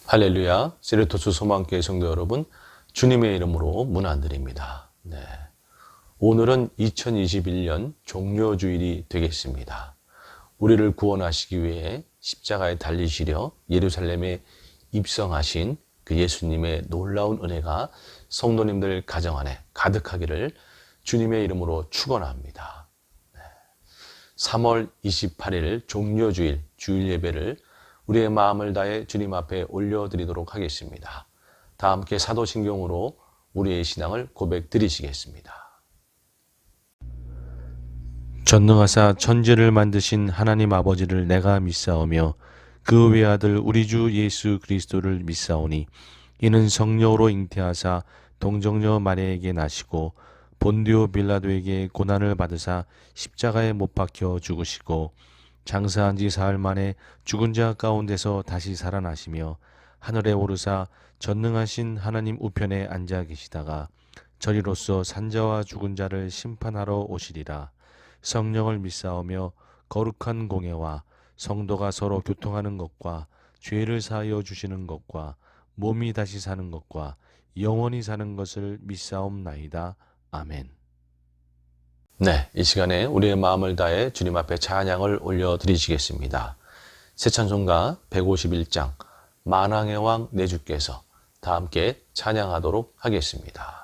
할렐루야, 세르토스 소망교회 성도 여러분, 주님의 이름으로 문안드립니다. 오늘은 2021년 종료주일이 되겠습니다. 우리를 구원하시기 위해 십자가에 달리시려 예루살렘에 입성하신 그 예수님의 놀라운 은혜가 성도님들 가정 안에 가득하기를 주님의 이름으로 축원합니다. 3월 28일 종료주일 주일 예배를 우리의 마음을 다해 주님 앞에 올려드리도록 하겠습니다. 다 함께 사도신경으로 우리의 신앙을 고백드리시겠습니다. 전능하사 천지를 만드신 하나님 아버지를 내가 믿사오며 그 외아들 우리 주 예수 그리스도를 믿사오니 이는 성령으로 잉태하사 동정녀 마리아에게 나시고 본디오 빌라도에게 고난을 받으사 십자가에 못 박혀 죽으시고 장사한 지 사흘 만에 죽은 자 가운데서 다시 살아나시며 하늘에 오르사 전능하신 하나님 우편에 앉아 계시다가 저리로서 산자와 죽은 자를 심판하러 오시리라. 성령을 믿사오며 거룩한 공예와 성도가 서로 교통하는 것과 죄를 사하여 주시는 것과 몸이 다시 사는 것과 영원히 사는 것을 믿사옵나이다. 아멘. 이 시간에 우리의 마음을 다해 주님 앞에 찬양을 올려드리시겠습니다. 새 찬송가 151장 만왕의 왕 내 주께서 다 함께 찬양하도록 하겠습니다.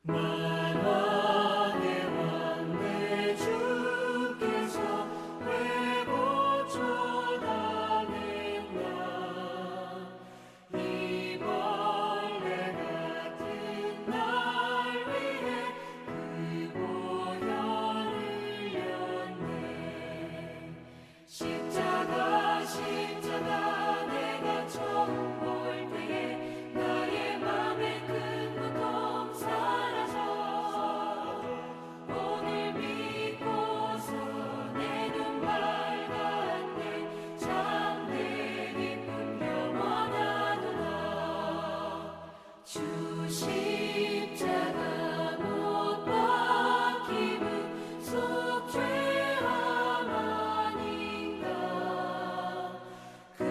만왕의 왕 내 주께서 왜 고쳐다닌가. 이 벌레 같은 날 위해 그 보혈을 흘렸네. 십자가 내가 처음 볼 때에 나의 맘에 큰 고통 사라져. 오늘 믿고서 내 눈 밝았네. 참 내 기쁨 영원하도다. 주 십자가 못 박힘은 속죄함 아닌가. 그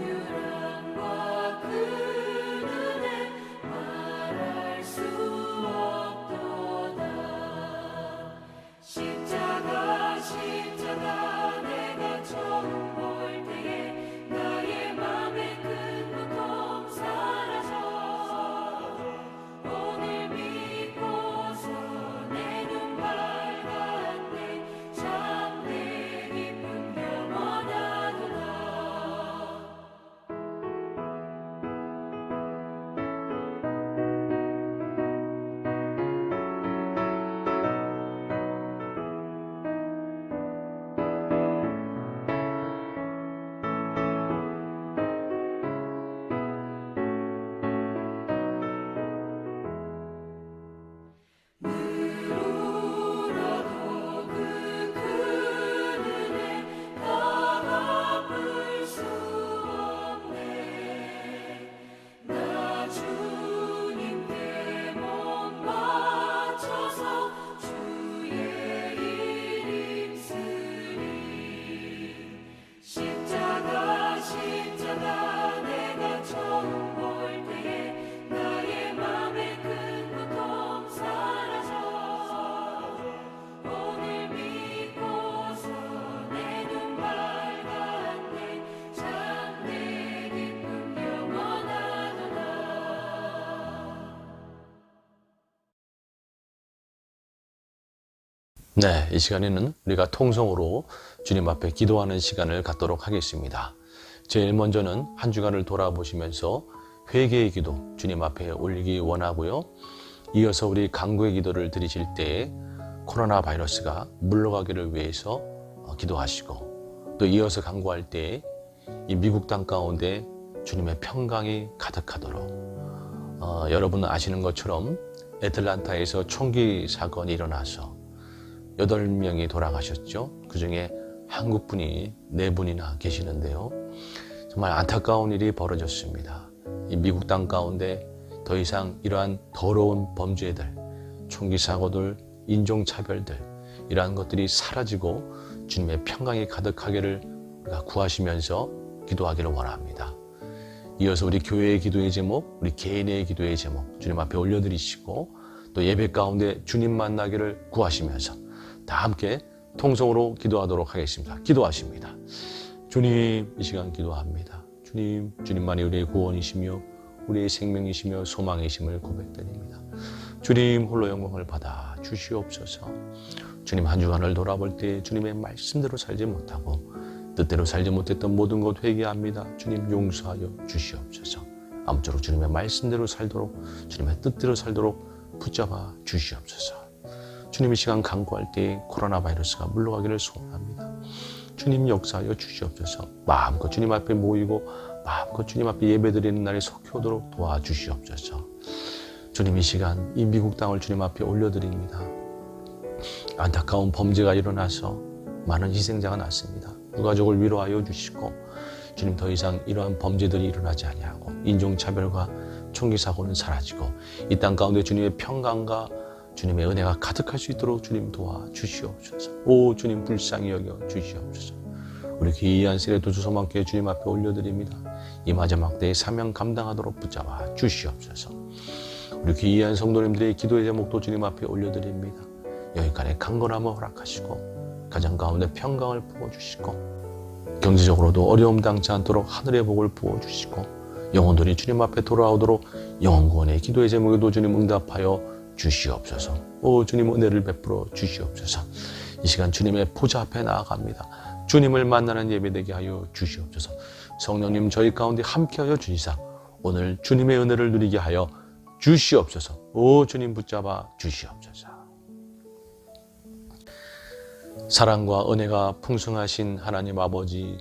긍휼함과 그 은혜 말할 수 없도다. 십자가 내가 처음 볼 때에 나의 맘에 큰 고통 사라져. 오늘 믿고서 내 눈 밝았네. 참 내 기쁨 영원하도다. 울어도 그 큰 은혜 다 갚을 수 없네. 나 주님께 몸 바쳐서 주의 일 힘쓰리. 십자가 내가 처음 볼 때에 나의 맘에 큰 고통 사라져. 오늘 믿고서 내 눈 밝았네. 참 내 기쁨 영원하도다. 이 시간에는 우리가 통성으로 주님 앞에 기도하는 시간을 갖도록 하겠습니다. 제일 먼저는 한 주간을 돌아보시면서 회개의 기도 주님 앞에 올리기 원하고요. 이어서 우리 간구의 기도를 드리실 때에 코로나 바이러스가 물러가기를 위해서 기도하시고, 또 이어서 간구할 때에 이 미국 땅 가운데 주님의 평강이 가득하도록 여러분 아시는 것처럼 애틀란타에서 총기 사건이 일어나서 8명이 돌아가셨죠. 그중에 한국 분이 4분이나 계시는데요. 정말 안타까운 일이 벌어졌습니다. 이 미국 땅 가운데 더 이상 이러한 더러운 범죄들, 총기 사고들, 인종차별들 이러한 것들이 사라지고 주님의 평강이 가득하기를 우리가 구하시면서 기도하기를 원합니다. 이어서 우리 교회의 기도의 제목, 우리 개인의 기도의 제목 주님 앞에 올려드리시고 또 예배 가운데 주님 만나기를 구하시면서 다 함께 통성으로 기도하도록 하겠습니다. 기도하십니다. 주님, 이 시간 기도합니다. 주님, 주님만이 우리의 구원이시며 우리의 생명이시며 소망이심을 고백드립니다. 주님 홀로 영광을 받아 주시옵소서. 주님 한 주간을 돌아볼 때 주님의 말씀대로 살지 못하고 뜻대로 살지 못했던 모든 것 회개합니다. 주님 용서하여 주시옵소서. 아무쪼록 주님의 말씀대로 살도록 주님의 뜻대로 살도록 붙잡아 주시옵소서. 주님 이 시간 간구할 때 코로나 바이러스가 물러가기를 소원합니다. 주님 역사하여 주시옵소서. 마음껏 주님 앞에 모이고 마음껏 주님 앞에 예배드리는 날이 속히 오도록 도와주시옵소서. 주님 이 시간 이 미국 땅을 주님 앞에 올려드립니다. 안타까운 범죄가 일어나서 많은 희생자가 났습니다. 유가족을 위로하여 주시고 주님 더 이상 이러한 범죄들이 일어나지 아니하고 인종차별과 총기사고는 사라지고 이 땅 가운데 주님의 평강과 주님의 은혜가 가득할 수 있도록 주님 도와주시옵소서. 오 주님 불쌍히 여겨 주시옵소서. 우리 귀한 세례도주 소망교회 주님 앞에 올려드립니다. 이 마지막 때의 사명 감당하도록 붙잡아 주시옵소서. 우리 귀한 성도님들의 기도의 제목도 주님 앞에 올려드립니다. 여기까지 강건함을 허락하시고 가정 가운데 평강을 부어주시고 경제적으로도 어려움 당치 않도록 하늘의 복을 부어주시고 영혼들이 주님 앞에 돌아오도록 영혼구원의 기도의 제목에도 주님 응답하여 주시옵소서. 오 주님 은혜를 베풀어 주시옵소서. 이 시간 주님의 보좌 앞에 나아갑니다. 주님을 만나는 예배되게 하여 주시옵소서. 성령님 저희 가운데 함께하여 주시사 오늘 주님의 은혜를 누리게 하여 주시옵소서. 오 주님 붙잡아 주시옵소서. 사랑과 은혜가 풍성하신 하나님 아버지,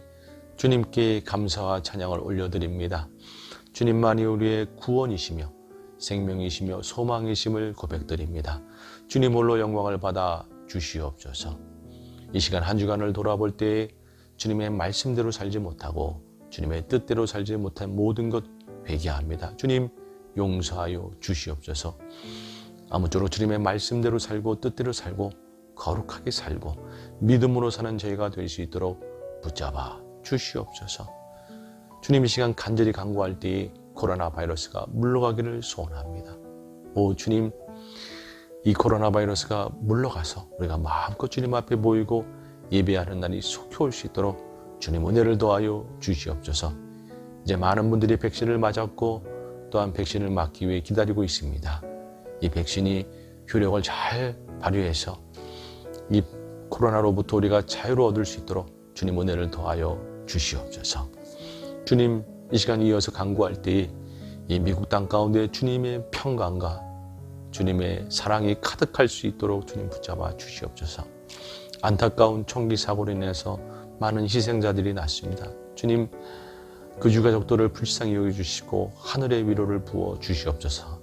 주님께 감사와 찬양을 올려드립니다. 주님만이 우리의 구원이시며 생명이시며 소망이심을 고백드립니다. 주님 홀로 영광을 받아 주시옵소서. 이 시간 한 주간을 돌아볼 때 주님의 말씀대로 살지 못하고 주님의 뜻대로 살지 못한 모든 것 회개합니다. 주님 용서하여 주시옵소서. 아무쪼록 주님의 말씀대로 살고 뜻대로 살고 거룩하게 살고 믿음으로 사는 저희가 될 수 있도록 붙잡아 주시옵소서. 주님 이 시간 간절히 간구할 때에 코로나 바이러스가 물러가기를 소원합니다. 오 주님, 이 코로나 바이러스가 물러가서 우리가 마음껏 주님 앞에 모이고 예배하는 날이 속히 올 수 있도록 주님 은혜를 더하여 주시옵소서. 이제 많은 분들이 백신을 맞았고 또한 백신을 맞기 위해 기다리고 있습니다. 이 백신이 효력을 잘 발휘해서 이 코로나로부터 우리가 자유를 얻을 수 있도록 주님 은혜를 더하여 주시옵소서. 주님 이 시간 이어서 간구할 때에 이 미국 땅 가운데 주님의 평강과 주님의 사랑이 가득할 수 있도록 주님 붙잡아 주시옵소서. 안타까운 총기 사고로 인해서 많은 희생자들이 났습니다. 주님 그 유가족들을 불쌍히 여겨주시고 하늘의 위로를 부어 주시옵소서.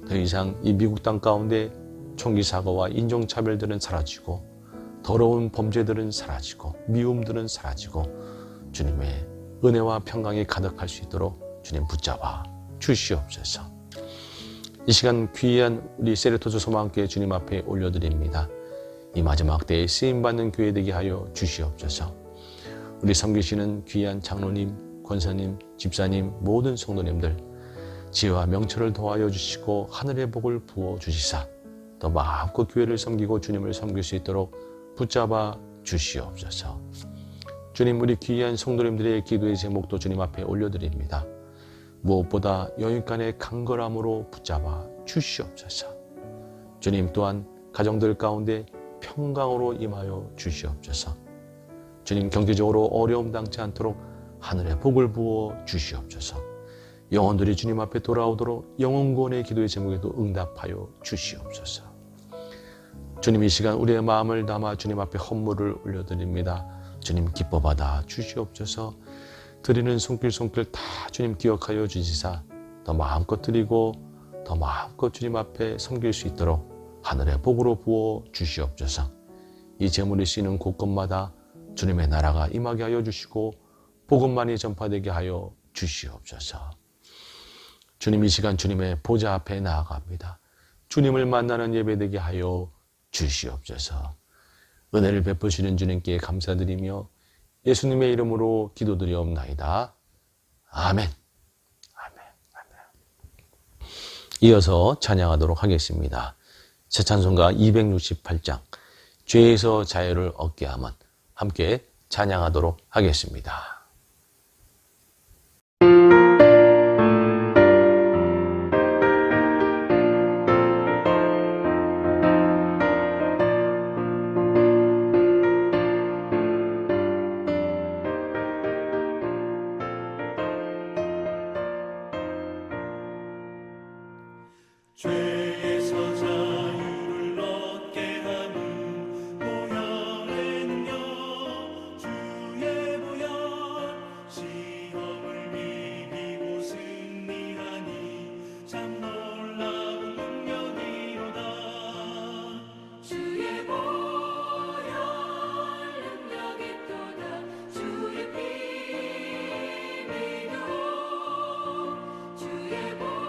더 이상 이 미국 땅 가운데 총기 사고와 인종차별들은 사라지고 더러운 범죄들은 사라지고 미움들은 사라지고 주님의 은혜와 평강이 가득할 수 있도록 주님 붙잡아 주시옵소서. 이 시간 귀한 우리 세례토주 소망교회 주님 앞에 올려드립니다. 이 마지막 때에 쓰임받는 교회 되게 하여 주시옵소서. 우리 섬기시는 귀한 장로님, 권사님, 집사님, 모든 성도님들 지혜와 명철을 더하여 주시고 하늘의 복을 부어 주시사 더 마음껏 교회를 섬기고 주님을 섬길 수 있도록 붙잡아 주시옵소서. 주님 우리 귀한 성도님들의 기도의 제목도 주님 앞에 올려드립니다. 무엇보다 여인간의 강건함으로 붙잡아 주시옵소서. 주님 또한 가정들 가운데 평강으로 임하여 주시옵소서. 주님 경제적으로 어려움 당치 않도록 하늘의 복을 부어 주시옵소서. 영혼들이 주님 앞에 돌아오도록 영혼구원의 기도의 제목에도 응답하여 주시옵소서. 주님 이 시간 우리의 마음을 담아 주님 앞에 헌물을 올려드립니다. 주님 기뻐 받아 주시옵소서. 드리는 손길 다 주님 기억하여 주시사 더 마음껏 드리고 더 마음껏 주님 앞에 섬길 수 있도록 하늘의 복으로 부어 주시옵소서. 이 제물이 쓰이는 곳곳마다 주님의 나라가 임하게 하여 주시고 복음만이 전파되게 하여 주시옵소서. 주님, 이 시간 주님의 보좌 앞에 나아갑니다. 주님을 만나는 예배되게 하여 주시옵소서. 은혜를 베푸시는 주님께 감사드리며 예수님의 이름으로 기도드리옵나이다. 아멘. 아멘. 아멘. 이어서 찬양하도록 하겠습니다. 새 찬송가 268장 죄에서 자유를 얻게 함은 함께 찬양하도록 하겠습니다. 죄에서 자유를 얻게 하는 보혈의 능력 주의 보혈 시험을 이기고 승리하니 참 놀라운 능력이로다. 주의 보혈 능력이 또다. 주의 피 믿어 주의 보혈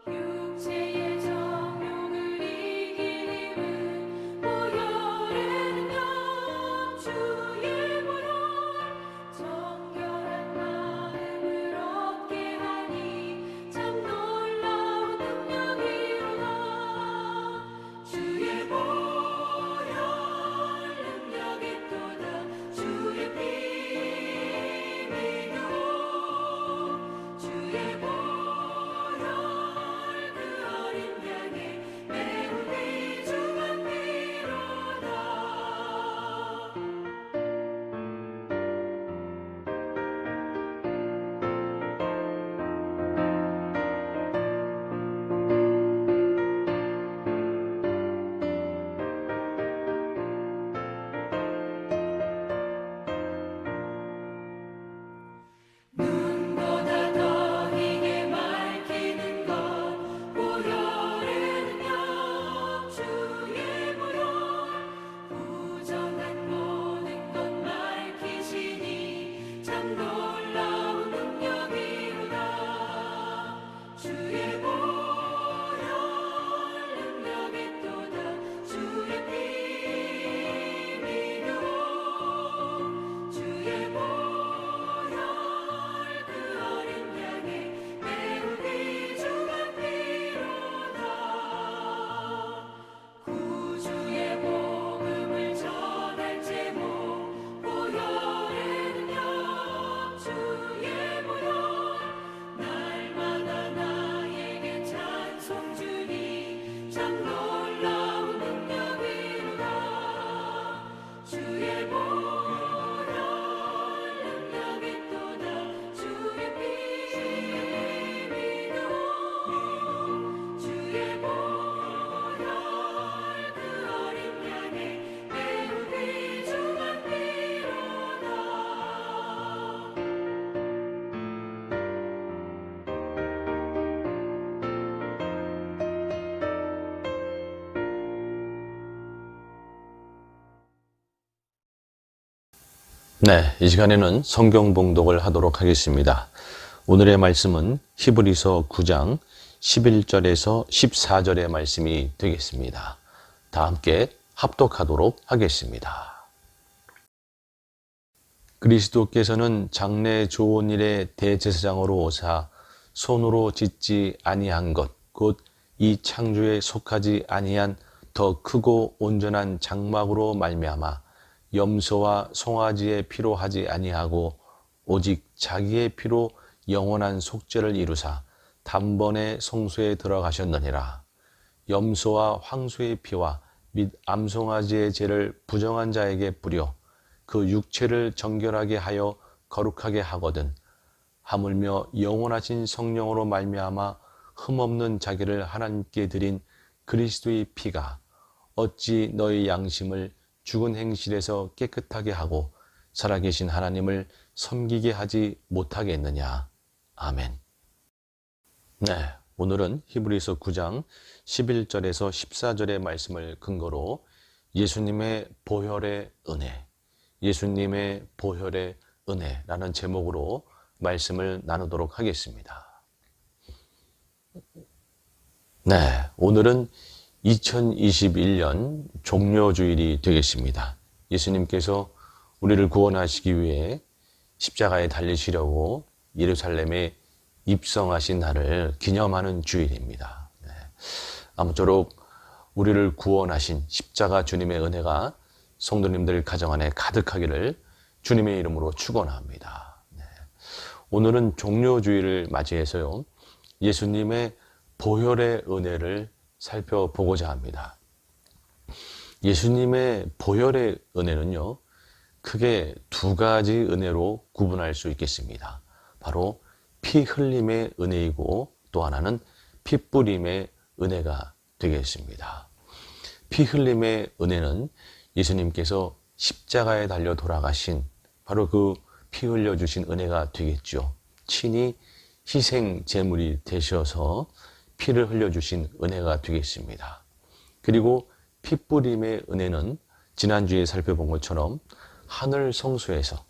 육체의 정욕을 이길 힘은 보혈의 능력 주의 보혈 정결한 마음을 얻게 하니 참 놀라운 능력이로다. 주의 보혈 능력이 또다. 주의 피 믿어 주의 보혈 눈보다 더 희게 밝히는 것 보혈의 능력 주의 보혈 부정한 모든 것 밝히시니 참 놀라운 능력이로다. 주의 보혈 능력이 또다. 주의 피 믿어 주의 보혈 구주의 복음을 전할 제목 보혈의 능력 주의 보혈 날마다 나에게 찬송 주니 참 놀라운 능력이로다. 주의 보혈 능력이 또다. 주의 피 믿어 주의 보혈 네, 이 시간에는 성경 봉독을 하도록 하겠습니다. 오늘의 말씀은 히브리서 9장 11절에서 14절의 말씀이 되겠습니다. 다 함께 합독하도록 하겠습니다. 그리스도께서는 장래 좋은 일의 대제사장으로 오사 손으로 짓지 아니한 것 곧 이 창조에 속하지 아니한 더 크고 온전한 장막으로 말미암아 염소와 송아지의 피로 하지 아니하고 오직 자기의 피로 영원한 속죄를 이루사 단번에 성소에 들어가셨느니라. 염소와 황소의 피와 및 암송아지의 죄를 부정한 자에게 뿌려 그 육체를 정결하게 하여 거룩하게 하거든 하물며 영원하신 성령으로 말미암아 흠없는 자기를 하나님께 드린 그리스도의 피가 어찌 너희 양심을 죽은 행실에서 깨끗하게 하고 살아계신 하나님을 섬기게 하지 못하겠느냐. 아멘. 네, 오늘은 히브리서 9장 11절에서 14절의 말씀을 근거로 예수님의 보혈의 은혜, 예수님의 보혈의 은혜라는 제목으로 말씀을 나누도록 하겠습니다. 네, 오늘은 2021년 종료주일이 되겠습니다. 예수님께서 우리를 구원하시기 위해 십자가에 달리시려고 예루살렘에 입성하신 날을 기념하는 주일입니다. 네. 아무쪼록 우리를 구원하신 십자가 주님의 은혜가 성도님들 가정 안에 가득하기를 주님의 이름으로 축원합니다. 네. 오늘은 종료주일을 맞이해서요, 예수님의 보혈의 은혜를 살펴보고자 합니다. 예수님의 보혈의 은혜는요, 크게 두 가지 은혜로 구분할 수 있겠습니다. 바로 피 흘림의 은혜이고 또 하나는 피 뿌림의 은혜가 되겠습니다. 피 흘림의 은혜는 예수님께서 십자가에 달려 돌아가신 바로 그 피 흘려주신 은혜가 되겠죠. 친히 희생 제물이 되셔서 피를 흘려주신 은혜가 되겠습니다. 그리고 피 뿌림의 은혜는 지난주에 살펴본 것처럼 하늘 성소에서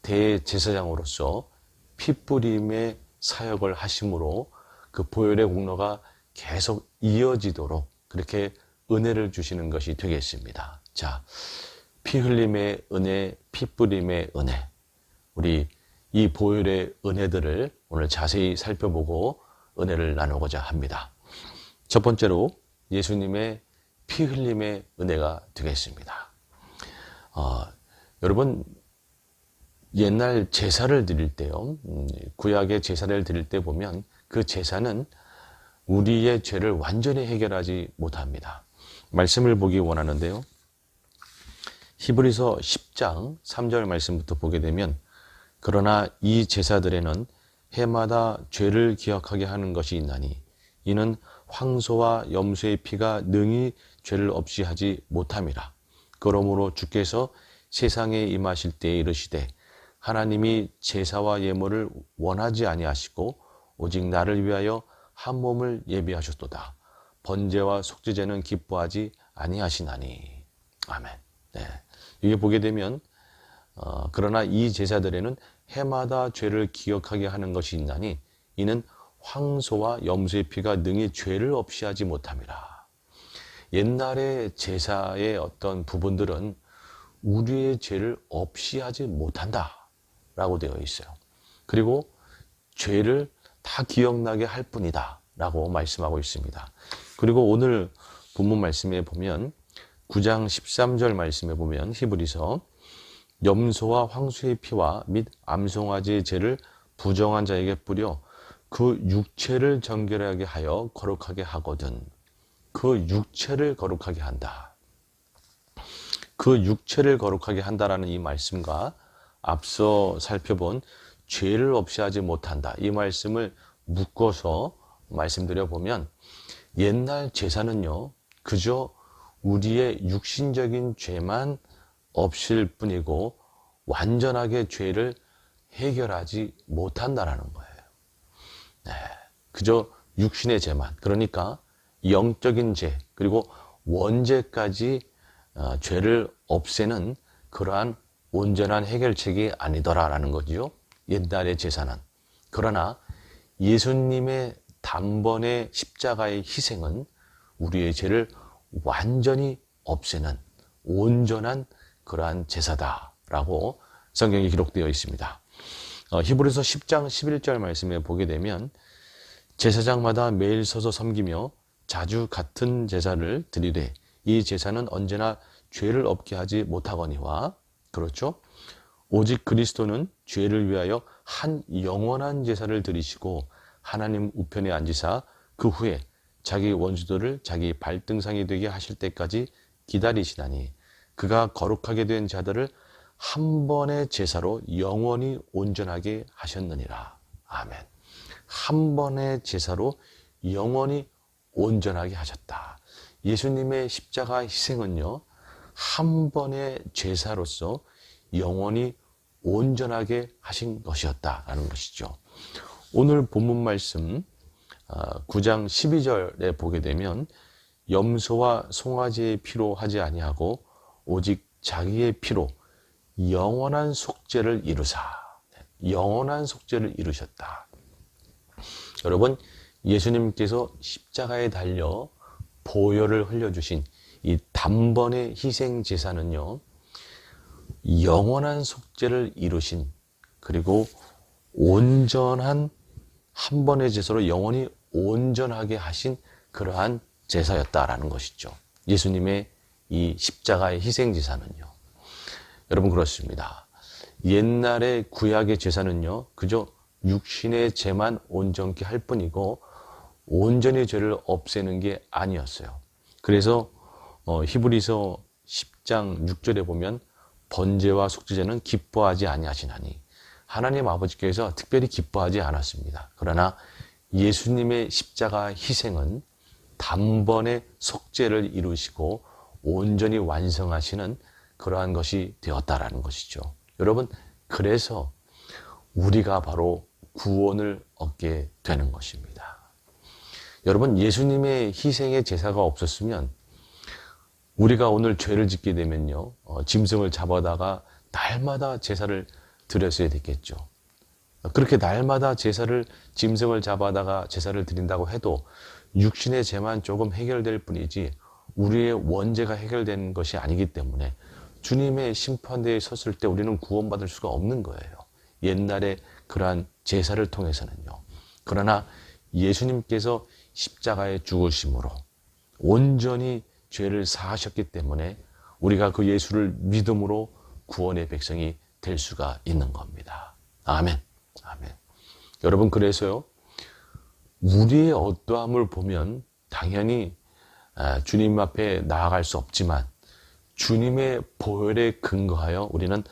대제사장으로서 피 뿌림의 사역을 하심으로 그 보혈의 공로가 계속 이어지도록 그렇게 은혜를 주시는 것이 되겠습니다. 자, 피 흘림의 은혜, 피 뿌림의 은혜, 우리 이 보혈의 은혜들을 오늘 자세히 살펴보고 은혜를 나누고자 합니다. 첫 번째로 예수님의 피 흘림의 은혜가 되겠습니다. 여러분, 옛날 제사를 드릴 때요, 구약의 제사를 드릴 때 보면 그 제사는 우리의 죄를 완전히 해결하지 못합니다. 말씀을 보기 원하는데요, 히브리서 10장 3절 말씀부터 보게 되면, 그러나 이 제사들에는 해마다 죄를 기억하게 하는 것이 있나니 이는 황소와 염소의 피가 능히 죄를 없이 하지 못함이라. 그러므로 주께서 세상에 임하실 때에 이르시되 하나님이 제사와 예물을 원하지 아니하시고 오직 나를 위하여 한 몸을 예비하셨도다. 번제와 속죄제는 기뻐하지 아니하시나니. 아멘. 네. 이게 보게 되면 그러나 이 제사들에는 해마다 죄를 기억하게 하는 것이 있나니 이는 황소와 염소의 피가 능히 죄를 없이 하지 못함이라. 옛날의 제사의 어떤 부분들은 우리의 죄를 없이 하지 못한다 라고 되어 있어요. 그리고 죄를 다 기억나게 할 뿐이다 라고 말씀하고 있습니다. 그리고 오늘 본문 말씀에 보면 9장 13절 말씀에 보면 히브리서 염소와 황소의 피와 및 암송아지의 죄를 부정한 자에게 뿌려 그 육체를 정결하게 하여 거룩하게 하거든. 그 육체를 거룩하게 한다. 그 육체를 거룩하게 한다라는 이 말씀과 앞서 살펴본 죄를 없이 하지 못한다, 이 말씀을 묶어서 말씀드려 보면, 옛날 제사는요 그저 우리의 육신적인 죄만 없을 뿐이고 완전하게 죄를 해결하지 못한다라는 거예요. 네, 그저 육신의 죄만, 그러니까 영적인 죄 그리고 원죄까지 죄를 없애는 그러한 온전한 해결책이 아니더라라는 거죠, 옛날의 제사는. 그러나 예수님의 단번의 십자가의 희생은 우리의 죄를 완전히 없애는 온전한 그러한 제사다라고 성경에 기록되어 있습니다. 히브리서 10장 11절 말씀에 보게 되면 제사장마다 매일 서서 섬기며 자주 같은 제사를 드리되 이 제사는 언제나 죄를 없게 하지 못하거니와, 그렇죠? 오직 그리스도는 죄를 위하여 한 영원한 제사를 드리시고 하나님 우편에 앉으사 그 후에 자기 원수들을 자기 발등상이 되게 하실 때까지 기다리시나니 그가 거룩하게 된 자들을 한 번의 제사로 영원히 온전하게 하셨느니라. 아멘. 한 번의 제사로 영원히 온전하게 하셨다. 예수님의 십자가 희생은요, 한 번의 제사로서 영원히 온전하게 하신 것이었다라는 것이죠. 오늘 본문 말씀 9장 12절에 보게 되면 염소와 송아지의 피로 하지 아니하고 오직 자기의 피로 영원한 속죄를 이루사. 영원한 속죄를 이루셨다. 여러분, 예수님께서 십자가에 달려 보혈을 흘려주신 이 단번의 희생 제사는요, 영원한 속죄를 이루신, 그리고 온전한 한 번의 제사로 영원히 온전하게 하신 그러한 제사였다라는 것이죠. 예수님의 이 십자가의 희생 제사는요. 여러분, 그렇습니다. 옛날의 구약의 제사는요, 그저 육신의 죄만 온전케 할 뿐이고 온전히 죄를 없애는 게 아니었어요. 그래서 히브리서 10장 6절에 보면 번제와 속죄제는 기뻐하지 아니하시나니, 하나님 아버지께서 특별히 기뻐하지 않았습니다. 그러나 예수님의 십자가 희생은 단번에 속죄를 이루시고 온전히 완성하시는 그러한 것이 되었다라는 것이죠. 여러분, 그래서 우리가 바로 구원을 얻게 되는 것입니다. 여러분, 예수님의 희생의 제사가 없었으면 우리가 오늘 죄를 짓게 되면요, 짐승을 잡아다가 날마다 제사를 드렸어야 됐겠죠. 그렇게 날마다 짐승을 잡아다가 제사를 드린다고 해도 육신의 죄만 조금 해결될 뿐이지 우리의 원죄가 해결되는 것이 아니기 때문에 주님의 심판대에 섰을 때 우리는 구원받을 수가 없는 거예요. 옛날에 그러한 제사를 통해서는요. 그러나 예수님께서 십자가에 죽으심으로 온전히 죄를 사하셨기 때문에 우리가 그 예수를 믿음으로 구원의 백성이 될 수가 있는 겁니다. 아멘. 아멘. 여러분, 그래서요, 우리의 어떠함을 보면 당연히 주님 앞에 나아갈 수 없지만 주님의 보혈에 근거하여 우리는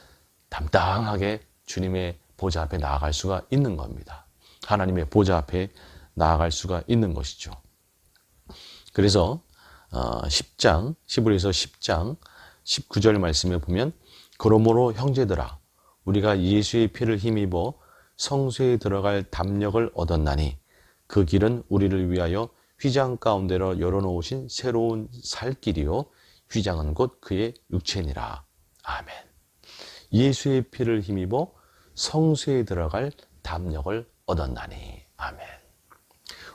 담당하게 주님의 보좌 앞에 나아갈 수가 있는 겁니다. 하나님의 보좌 앞에 나아갈 수가 있는 것이죠. 그래서 10장, 히브리서 10장 19절 말씀에 보면, 그러므로 형제들아, 우리가 예수의 피를 힘입어 성소에 들어갈 담력을 얻었나니 그 길은 우리를 위하여 휘장 가운데로 열어놓으신 새로운 살 길이요 휘장은 곧 그의 육체니라. 아멘. 예수의 피를 힘입어 성소에 들어갈 담력을 얻었나니. 아멘.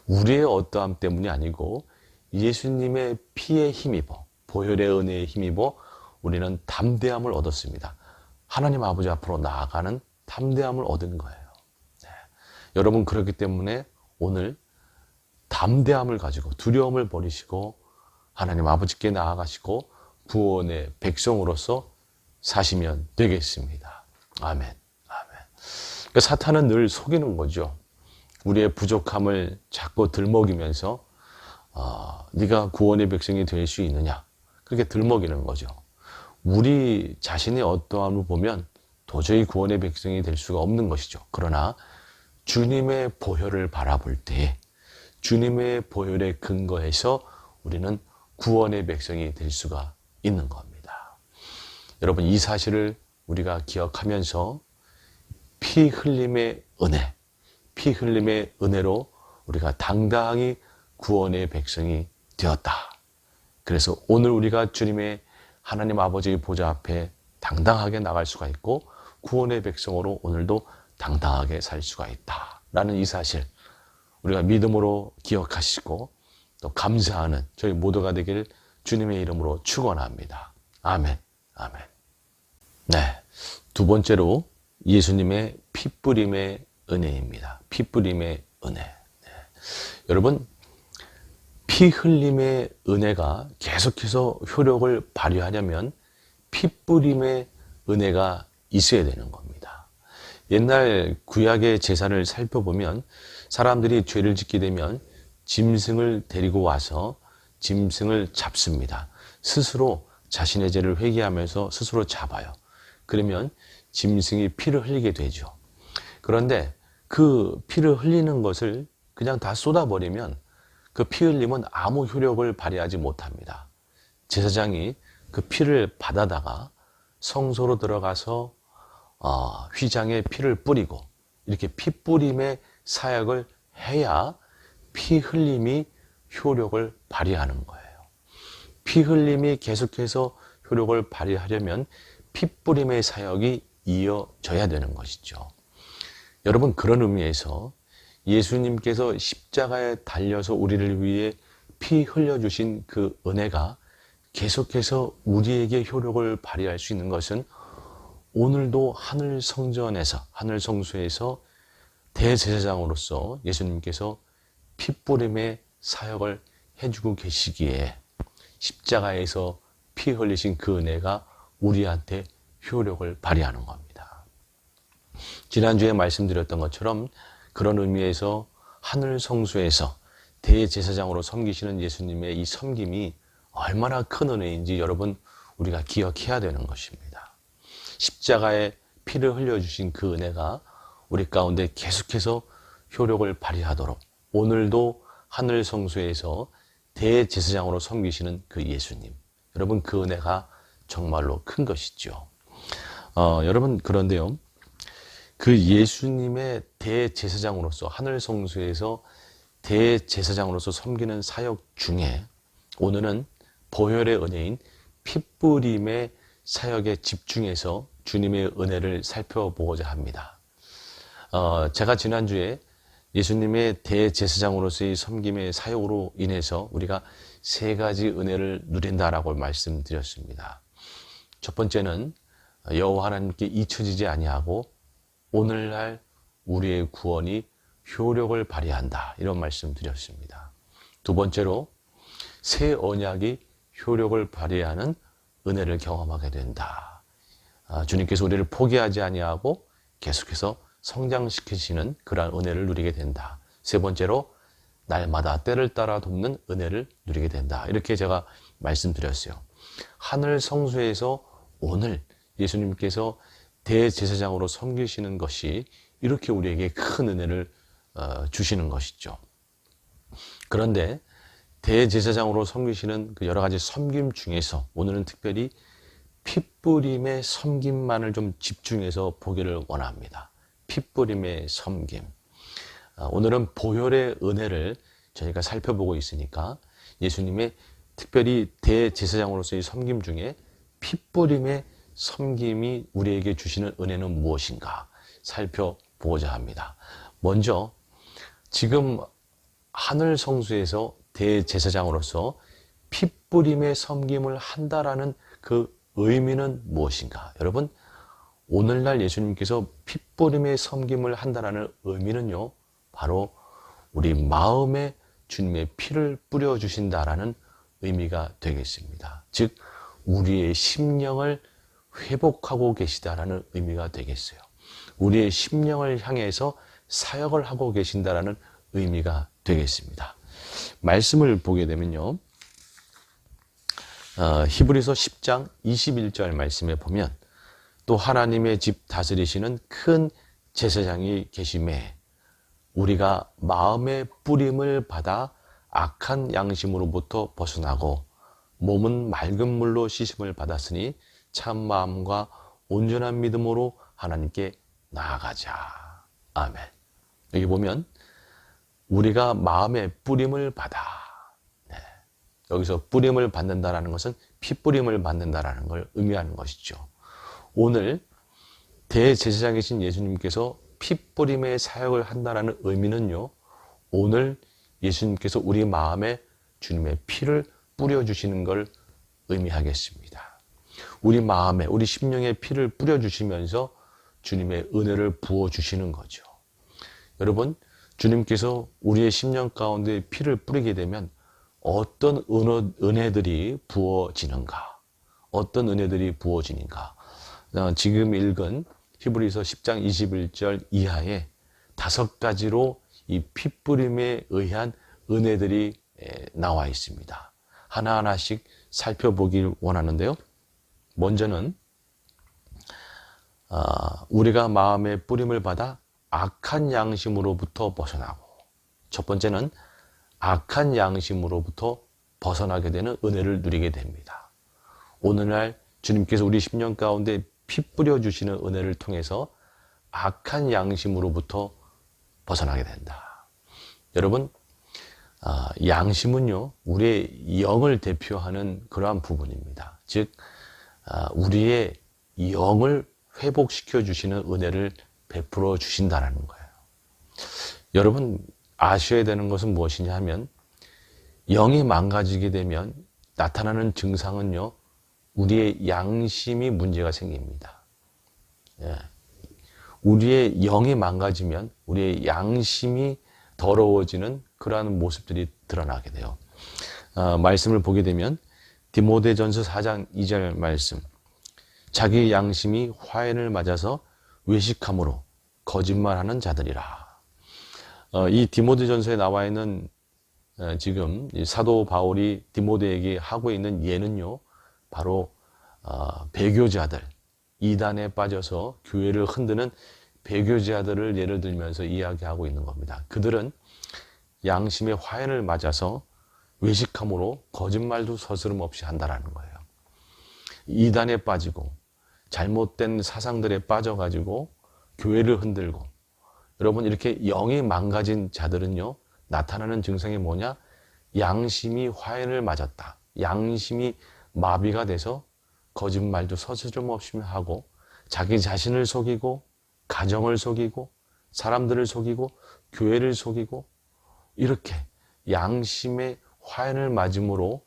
우리의 어떠함 때문이 아니고 예수님의 피에 힘입어, 보혈의 은혜에 힘입어 우리는 담대함을 얻었습니다. 하나님 아버지 앞으로 나아가는 담대함을 얻은 거예요. 네. 여러분, 그렇기 때문에 오늘 담대함을 가지고 두려움을 버리시고 하나님 아버지께 나아가시고 구원의 백성으로서 사시면 되겠습니다. 아멘. 아멘. 그러니까 사탄은 늘 속이는 거죠. 우리의 부족함을 자꾸 들먹이면서 네가 구원의 백성이 될 수 있느냐, 그렇게 들먹이는 거죠. 우리 자신의 어떠함을 보면 도저히 구원의 백성이 될 수가 없는 것이죠. 그러나 주님의 보혈을 바라볼 때 주님의 보혈에 근거해서 우리는 구원의 백성이 될 수가 있는 겁니다. 여러분, 이 사실을 우리가 기억하면서 피 흘림의 은혜, 피 흘림의 은혜로 우리가 당당히 구원의 백성이 되었다. 그래서 오늘 우리가 주님의 하나님 아버지의 보좌 앞에 당당하게 나갈 수가 있고 구원의 백성으로 오늘도 당당하게 살 수가 있다라는 이 사실 우리가 믿음으로 기억하시고 또 감사하는 저희 모두가 되길 주님의 이름으로 축원합니다. 아멘. 아멘. 네, 두 번째로 예수님의 피뿌림의 은혜입니다. 피뿌림의 은혜. 네. 여러분, 피 흘림의 은혜가 계속해서 효력을 발휘하려면 피뿌림의 은혜가 있어야 되는 겁니다. 옛날 구약의 제사를 살펴보면 사람들이 죄를 짓게 되면 짐승을 데리고 와서 짐승을 잡습니다. 스스로 자신의 죄를 회개하면서 스스로 잡아요. 그러면 짐승이 피를 흘리게 되죠. 그런데 그 피를 흘리는 것을 그냥 다 쏟아버리면 그 피 흘림은 아무 효력을 발휘하지 못합니다. 제사장이 그 피를 받아다가 성소로 들어가서 휘장에 피를 뿌리고 이렇게 피 뿌림의 사역을 해야 피 흘림이 효력을 발휘하는 거예요. 피 흘림이 계속해서 효력을 발휘하려면 피 뿌림의 사역이 이어져야 되는 것이죠. 여러분, 그런 의미에서 예수님께서 십자가에 달려서 우리를 위해 피 흘려주신 그 은혜가 계속해서 우리에게 효력을 발휘할 수 있는 것은 오늘도 하늘 성전에서, 하늘 성소에서 대제사장으로서 예수님께서 피뿌림의 사역을 해주고 계시기에 십자가에서 피 흘리신 그 은혜가 우리한테 효력을 발휘하는 겁니다. 지난주에 말씀드렸던 것처럼 그런 의미에서 하늘 성소에서 대제사장으로 섬기시는 예수님의 이 섬김이 얼마나 큰 은혜인지 여러분 우리가 기억해야 되는 것입니다. 십자가에 피를 흘려주신 그 은혜가 우리 가운데 계속해서 효력을 발휘하도록 오늘도 하늘 성소에서 대제사장으로 섬기시는 그 예수님, 여러분 그 은혜가 정말로 큰 것이죠. 여러분, 그런데요, 그 예수님의 대제사장으로서 하늘 성소에서 대제사장으로서 섬기는 사역 중에 오늘은 보혈의 은혜인 피뿌림의 사역에 집중해서 주님의 은혜를 살펴보고자 합니다. 제가 지난주에 예수님의 대제사장으로서의 섬김의 사역으로 인해서 우리가 세 가지 은혜를 누린다라고 말씀드렸습니다. 첫 번째는 여호와 하나님께 잊혀지지 아니하고 오늘날 우리의 구원이 효력을 발휘한다, 이런 말씀 드렸습니다. 두 번째로 새 언약이 효력을 발휘하는 은혜를 경험하게 된다. 주님께서 우리를 포기하지 아니하고 계속해서 성장시키시는 그러한 은혜를 누리게 된다. 세 번째로 날마다 때를 따라 돕는 은혜를 누리게 된다. 이렇게 제가 말씀드렸어요. 하늘 성소에서 오늘 예수님께서 대제사장으로 섬기시는 것이 이렇게 우리에게 큰 은혜를 주시는 것이죠. 그런데 대제사장으로 섬기시는 그 여러 가지 섬김 중에서 오늘은 특별히 피뿌림의 섬김만을 좀 집중해서 보기를 원합니다. 피뿌림의 섬김. 오늘은 보혈의 은혜를 저희가 살펴보고 있으니까 예수님의 특별히 대제사장으로서의 섬김 중에 피뿌림의 섬김이 우리에게 주시는 은혜는 무엇인가 살펴보고자 합니다. 먼저 지금 하늘 성소에서 대제사장으로서 피뿌림의 섬김을 한다라는 그 의미는 무엇인가? 여러분, 오늘날 예수님께서 피뿌림의 섬김을 한다라는 의미는요, 바로 우리 마음에 주님의 피를 뿌려주신다라는 의미가 되겠습니다. 즉, 우리의 심령을 회복하고 계시다라는 의미가 되겠어요. 우리의 심령을 향해서 사역을 하고 계신다라는 의미가 되겠습니다. 말씀을 보게 되면요, 히브리서 10장 21절 말씀에 보면 또 하나님의 집 다스리시는 큰 제사장이 계심에 우리가 마음의 뿌림을 받아 악한 양심으로부터 벗어나고 몸은 맑은 물로 씻음을 받았으니 참 마음과 온전한 믿음으로 하나님께 나아가자. 아멘. 여기 보면 우리가 마음의 뿌림을 받아. 네. 여기서 뿌림을 받는다라는 것은 피뿌림을 받는다라는 걸 의미하는 것이죠. 오늘 대제사장이신 예수님께서 피뿌림의 사역을 한다라는 의미는요, 오늘 예수님께서 우리 마음에 주님의 피를 뿌려주시는 걸 의미하겠습니다. 우리 마음에, 우리 심령에 피를 뿌려주시면서 주님의 은혜를 부어주시는 거죠. 여러분, 주님께서 우리의 심령 가운데 피를 뿌리게 되면 어떤 은혜들이 부어지는가? 어떤 은혜들이 부어지는가? 지금 읽은 히브리서 10장 21절 이하에 5가지로 이 피뿌림에 의한 은혜들이 나와 있습니다. 하나하나씩 살펴보길 원하는데요. 먼저는 우리가 마음의 뿌림을 받아 악한 양심으로부터 벗어나고, 첫 번째는 악한 양심으로부터 벗어나게 되는 은혜를 누리게 됩니다. 오늘날 주님께서 우리 심령 가운데 피 뿌려주시는 은혜를 통해서 악한 양심으로부터 벗어나게 된다. 여러분, 양심은요, 우리의 영을 대표하는 그러한 부분입니다. 즉, 우리의 영을 회복시켜 주시는 은혜를 베풀어 주신다는 거예요. 여러분, 아셔야 되는 것은 무엇이냐 하면, 영이 망가지게 되면 나타나는 증상은요, 우리의 양심이 문제가 생깁니다. 예. 우리의 영이 망가지면 우리의 양심이 더러워지는 그러한 모습들이 드러나게 돼요. 말씀을 보게 되면 디모데전서 4장 2절 말씀, 자기 양심이 화인을 맞아서 외식함으로 거짓말하는 자들이라. 이 디모데전서에 나와 있는 지금 사도 바울이 디모데에게 하고 있는 예는요, 바로 배교자들, 이단에 빠져서 교회를 흔드는 배교자들을 예를 들면서 이야기하고 있는 겁니다. 그들은 양심의 화인을 맞아서 외식함으로 거짓말도 서스름없이 한다라는 거예요. 이단에 빠지고 잘못된 사상들에 빠져가지고 교회를 흔들고, 여러분, 이렇게 영이 망가진 자들은요, 나타나는 증상이 뭐냐? 양심이 화인을 맞았다. 양심이 마비가 돼서 거짓말도 서스름없이 하고, 자기 자신을 속이고, 가정을 속이고, 사람들을 속이고, 교회를 속이고, 이렇게 양심의 화인을 맞음으로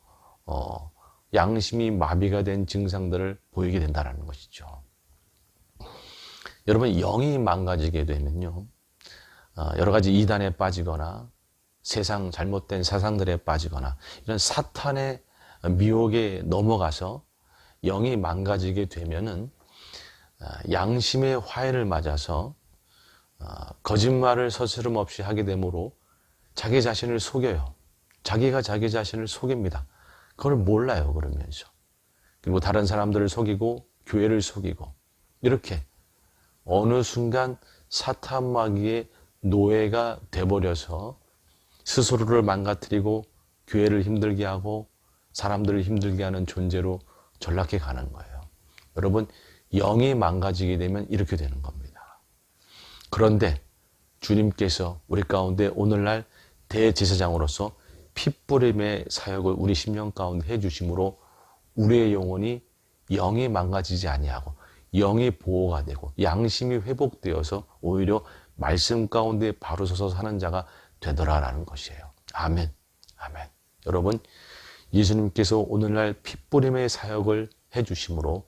양심이 마비가 된 증상들을 보이게 된다는 것이죠. 여러분, 영이 망가지게 되면요, 여러 가지 이단에 빠지거나 세상 잘못된 사상들에 빠지거나 이런 사탄의 미혹에 넘어가서 영이 망가지게 되면은 양심의 화인을 맞아서 거짓말을 서스름없이 하게 되므로 자기 자신을 속여요. 자기가 자기 자신을 속입니다. 그걸 몰라요, 그러면서. 그리고 다른 사람들을 속이고 교회를 속이고, 이렇게 어느 순간 사탄 마귀의 노예가 돼버려서 스스로를 망가뜨리고 교회를 힘들게 하고 사람들을 힘들게 하는 존재로 전락해 가는 거예요. 여러분, 영이 망가지게 되면 이렇게 되는 겁니다. 그런데 주님께서 우리 가운데 오늘날 대제사장으로서 핏부림의 사역을 우리 심령 가운데 해주심으로 우리의 영혼이 영이 망가지지 아니하고 영이 보호가 되고 양심이 회복되어서 오히려 말씀 가운데 바로 서서 사는 자가 되더라라는 것이에요. 아멘. 아멘. 여러분, 예수님께서 오늘날 핏부림의 사역을 해주심으로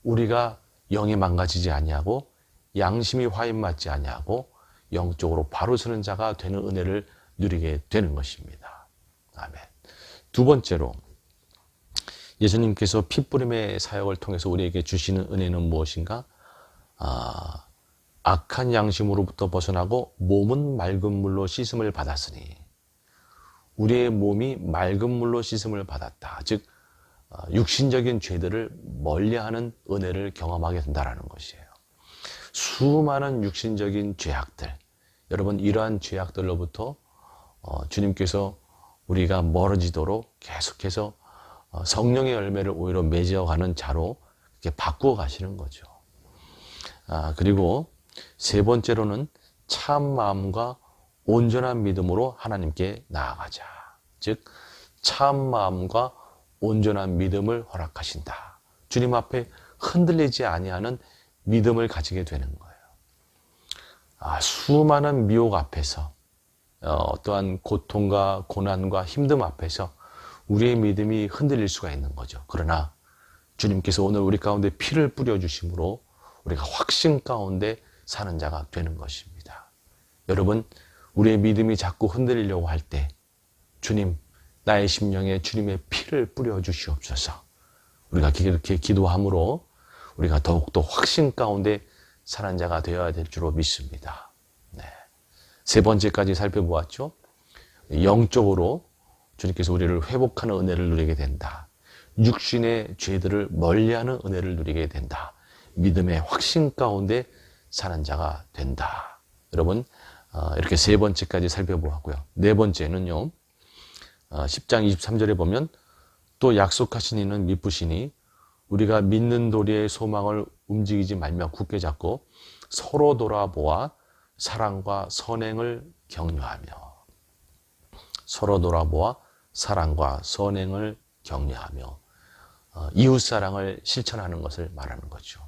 우리가 영이 망가지지 아니하고 양심이 화인 맞지 아니하고 영적으로 바로 서는 자가 되는 은혜를 누리게 되는 것입니다. 아멘. 두 번째로, 예수님께서 핏부림의 사역을 통해서 우리에게 주시는 은혜는 무엇인가? 악한 양심으로부터 벗어나고 몸은 맑은 물로 씻음을 받았으니, 우리의 몸이 맑은 물로 씻음을 받았다. 즉 육신적인 죄들을 멀리하는 은혜를 경험하게 된다는 것이에요. 수많은 육신적인 죄악들, 여러분, 이러한 죄악들로부터 주님께서 우리가 멀어지도록 계속해서 성령의 열매를 오히려 맺어가는 자로 이렇게 바꾸어 가시는 거죠. 그리고 세 번째로는 참 마음과 온전한 믿음으로 하나님께 나아가자. 즉 참 마음과 온전한 믿음을 허락하신다. 주님 앞에 흔들리지 아니하는 믿음을 가지게 되는 거예요. 수많은 미혹 앞에서, 어떠한 고통과 고난과 힘듦 앞에서 우리의 믿음이 흔들릴 수가 있는 거죠. 그러나 주님께서 오늘 우리 가운데 피를 뿌려주심으로 우리가 확신 가운데 사는 자가 되는 것입니다. 여러분, 우리의 믿음이 자꾸 흔들리려고 할 때 주님, 나의 심령에 주님의 피를 뿌려주시옵소서. 우리가 그렇게 기도함으로 우리가 더욱더 확신 가운데 사는 자가 되어야 될 줄로 믿습니다. 네. 세 번째까지 살펴보았죠. 영적으로 주님께서 우리를 회복하는 은혜를 누리게 된다. 육신의 죄들을 멀리하는 은혜를 누리게 된다. 믿음의 확신 가운데 사는 자가 된다. 여러분, 이렇게 세 번째까지 살펴보았고요. 네 번째는요, 10장 23절에 보면 또 약속하신 이는 미쁘시니 우리가 믿는 도리의 소망을 움직이지 말며 굳게 잡고 서로 돌아보아 사랑과 선행을 격려하며, 서로 돌아보아 사랑과 선행을 격려하며 이웃사랑을 실천하는 것을 말하는 거죠.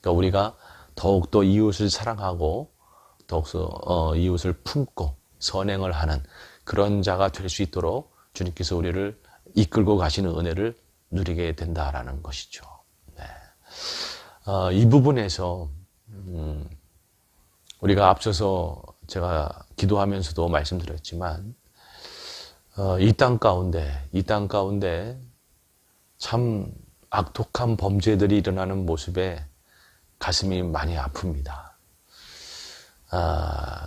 그러니까 우리가 더욱더 이웃을 사랑하고 더욱더 이웃을 품고 선행을 하는 그런 자가 될 수 있도록 주님께서 우리를 이끌고 가시는 은혜를 누리게 된다라는 것이죠. 네. 이 부분에서 우리가 앞서서 제가 기도하면서도 말씀드렸지만 이 땅 가운데 참 악독한 범죄들이 일어나는 모습에 가슴이 많이 아픕니다.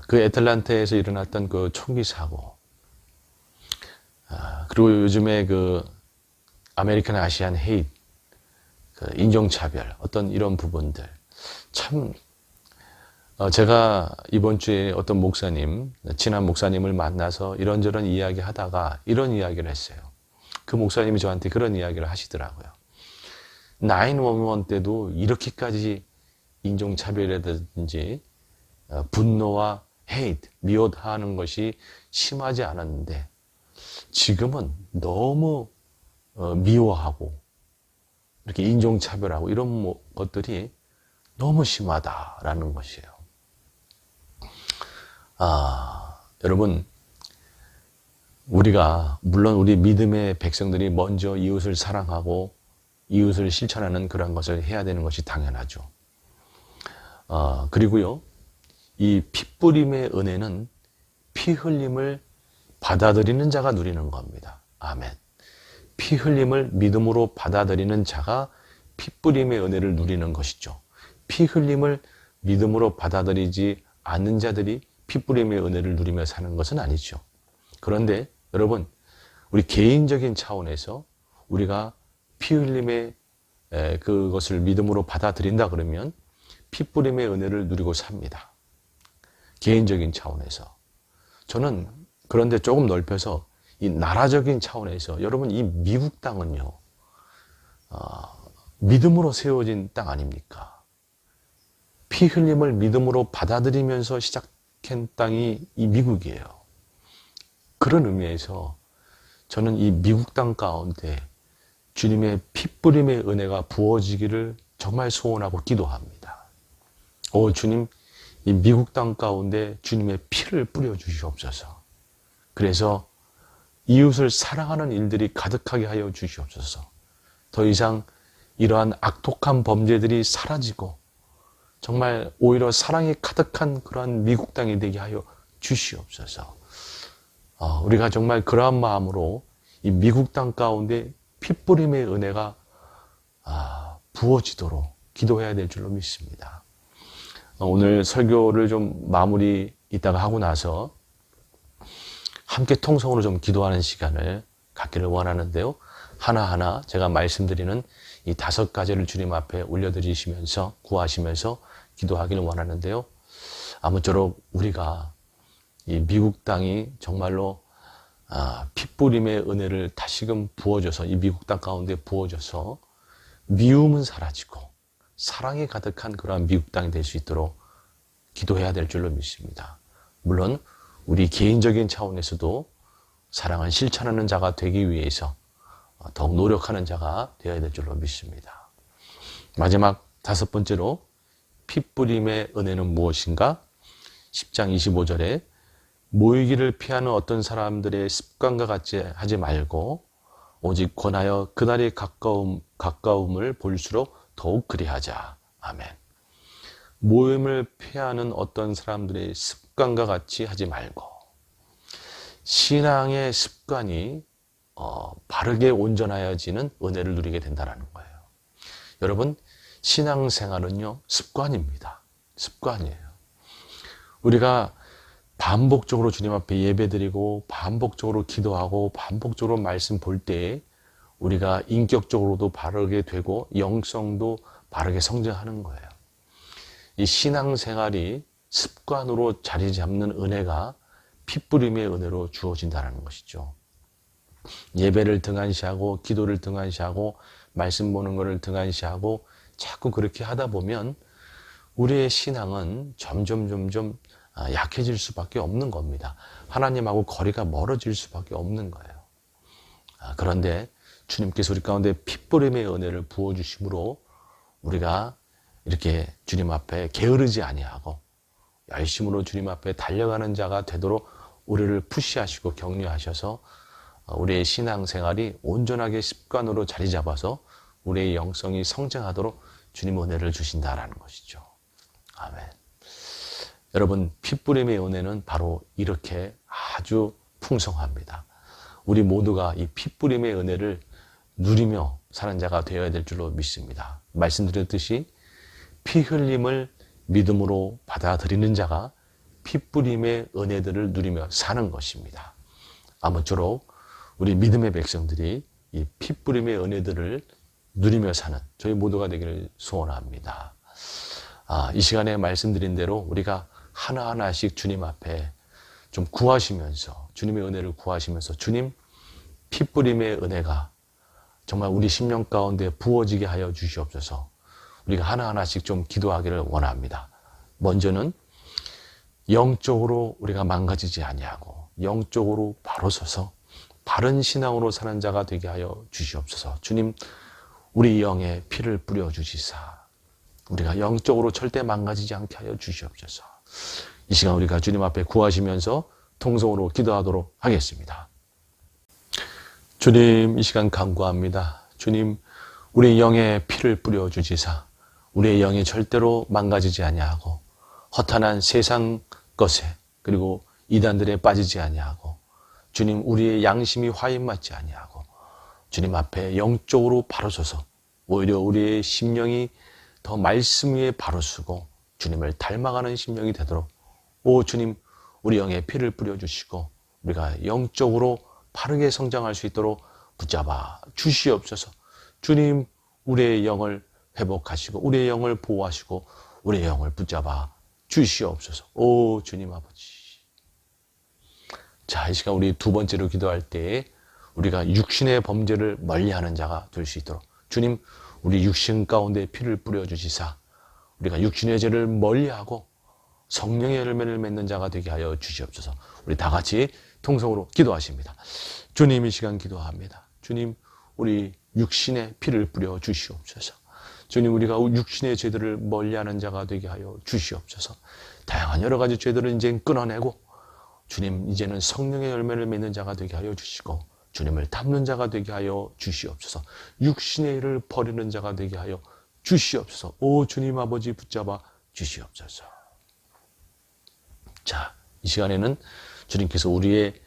그 애틀란타에서 일어났던 그 총기 사고, 그리고 요즘에 그 아메리칸 아시안 헤이트, 그 인종차별, 어떤 이런 부분들. 참, 제가 이번 주에 어떤 목사님, 친한 목사님을 만나서 이런저런 이야기 하다가 이런 이야기를 했어요. 그 목사님이 저한테 그런 이야기를 하시더라고요. 911 때도 이렇게까지 인종차별이라든지 분노와 헤이트, 미워하는 것이 심하지 않았는데 지금은 너무 미워하고 이렇게 인종차별하고 이런 것들이 너무 심하다라는 것이에요. 여러분, 우리가 물론 우리 믿음의 백성들이 먼저 이웃을 사랑하고 이웃을 실천하는 그런 것을 해야 되는 것이 당연하죠. 그리고요, 이 피뿌림의 은혜는 피 흘림을 받아들이는 자가 누리는 겁니다. 아멘. 피 흘림을 믿음으로 받아들이는 자가 피뿌림의 은혜를 누리는 것이죠. 피 흘림을 믿음으로 받아들이지 않는 자들이 피뿌림의 은혜를 누리며 사는 것은 아니죠. 그런데 여러분, 우리 개인적인 차원에서 우리가 피 흘림의 그것을 믿음으로 받아들인다 그러면 피뿌림의 은혜를 누리고 삽니다. 개인적인 차원에서. 저는 그런데 조금 넓혀서 이 나라적인 차원에서, 여러분, 이 미국 땅은요, 믿음으로 세워진 땅 아닙니까? 피 흘림을 믿음으로 받아들이면서 시작한 땅이 이 미국이에요. 그런 의미에서 저는 이 미국 땅 가운데 주님의 피뿌림의 은혜가 부어지기를 정말 소원하고 기도합니다. 오 주님, 이 미국 땅 가운데 주님의 피를 뿌려 주시옵소서. 그래서 이웃을 사랑하는 일들이 가득하게 하여 주시옵소서. 더 이상 이러한 악독한 범죄들이 사라지고 정말 오히려 사랑이 가득한 그러한 미국 땅이 되게 하여 주시옵소서. 우리가 정말 그러한 마음으로 이 미국 땅 가운데 피뿌림의 은혜가 부어지도록 기도해야 될 줄로 믿습니다. 오늘 설교를 좀 마무리 이따가 하고 나서 함께 통성으로 좀 기도하는 시간을 갖기를 원하는데요. 하나하나 제가 말씀드리는 이 5가지를 주님 앞에 올려드리시면서 구하시면서 기도하기를 원하는데요. 아무쪼록 우리가 이 미국 땅이 정말로 피뿌림의 은혜를 다시금 부어줘서 이 미국 땅 가운데 부어줘서 미움은 사라지고 사랑이 가득한 그러한 미국 땅이 될 수 있도록 기도해야 될 줄로 믿습니다. 물론 우리 개인적인 차원에서도 사랑을 실천하는 자가 되기 위해서 더욱 노력하는 자가 되어야 될 줄로 믿습니다. 마지막 5번째로 피뿌림의 은혜는 무엇인가? 10장 25절에 모이기를 피하는 어떤 사람들의 습관과 같이 하지 말고 오직 권하여 그날의 가까움을 볼수록 더욱 그리하자. 아멘. 모임을 피하는 어떤 사람들의 습관과 같이 하지 말고 신앙의 습관이 바르게 온전하여지는 은혜를 누리게 된다는 거예요. 여러분, 신앙생활은요, 습관입니다. 습관이에요. 우리가 반복적으로 주님 앞에 예배드리고 반복적으로 기도하고 반복적으로 말씀 볼 때에 우리가 인격적으로도 바르게 되고 영성도 바르게 성장하는 거예요. 이 신앙생활이 습관으로 자리 잡는 은혜가 피뿌림의 은혜로 주어진다는 것이죠. 예배를 등한시하고 기도를 등한시하고 말씀 보는 것을 등한시하고 자꾸 그렇게 하다 보면 우리의 신앙은 점점 약해질 수밖에 없는 겁니다. 하나님하고 거리가 멀어질 수밖에 없는 거예요. 그런데 주님께서 우리 가운데 핏부림의 은혜를 부어주심으로 우리가 이렇게 주님 앞에 게으르지 아니하고 열심으로 주님 앞에 달려가는 자가 되도록 우리를 푸시하시고 격려하셔서 우리의 신앙생활이 온전하게 습관으로 자리 잡아서 우리의 영성이 성장하도록 주님 은혜를 주신다라는 것이죠. 아멘. 여러분, 핏부림의 은혜는 바로 이렇게 아주 풍성합니다. 우리 모두가 이 핏부림의 은혜를 누리며 사는 자가 되어야 될 줄로 믿습니다. 말씀드렸듯이 피 흘림을 믿음으로 받아들이는 자가 핏부림의 은혜들을 누리며 사는 것입니다. 아무쪼록 우리 믿음의 백성들이 이 핏부림의 은혜들을 누리며 사는 저희 모두가 되기를 소원합니다. 이 시간에 말씀드린 대로 우리가 하나하나씩 주님 앞에 좀 구하시면서 주님의 은혜를 구하시면서 주님 핏부림의 은혜가 정말 우리 심령 가운데 부어지게 하여 주시옵소서. 우리가 하나하나씩 좀 기도하기를 원합니다. 먼저는 영적으로 우리가 망가지지 아니하고 영적으로 바로 서서 바른 신앙으로 사는 자가 되게 하여 주시옵소서. 주님, 우리 영에 피를 뿌려 주시사 우리가 영적으로 절대 망가지지 않게 하여 주시옵소서. 이 시간 우리가 주님 앞에 구하시면서 통성으로 기도하도록 하겠습니다. 주님, 이 시간 간구합니다. 주님, 우리 영에 피를 뿌려 주시사 우리의 영이 절대로 망가지지 아니하고 허탄한 세상 것에 그리고 이단들에 빠지지 아니하고 주님, 우리의 양심이 화인맞지 아니하고 주님 앞에 영적으로 바로 서서 오히려 우리의 심령이 더 말씀 위에 바로 서고 주님을 닮아가는 심령이 되도록 오 주님, 우리 영에 피를 뿌려주시고 우리가 영적으로 바르게 성장할 수 있도록 붙잡아 주시옵소서. 주님, 우리의 영을 회복하시고 우리의 영을 보호하시고 우리의 영을 붙잡아 주시옵소서. 오 주님 아버지. 자, 이 시간 우리 두 번째로 기도할 때에 우리가 육신의 범죄를 멀리하는 자가 될 수 있도록 주님, 우리 육신 가운데 피를 뿌려주시사 우리가 육신의 죄를 멀리하고 성령의 열매를 맺는 자가 되게 하여 주시옵소서. 우리 다 같이 통성으로 기도하십니다. 주님, 이 시간 기도합니다. 주님, 우리 육신의 피를 뿌려 주시옵소서. 주님, 우리가 육신의 죄들을 멀리하는 자가 되게 하여 주시옵소서. 다양한 여러 가지 죄들을 이제 끊어내고 주님, 이제는 성령의 열매를 맺는 자가 되게 하여 주시고 주님을 닮는 자가 되게 하여 주시옵소서. 육신의 일을 버리는 자가 되게 하여 주시옵소서. 오 주님 아버지 붙잡아 주시옵소서. 자, 이 시간에는 주님께서 우리의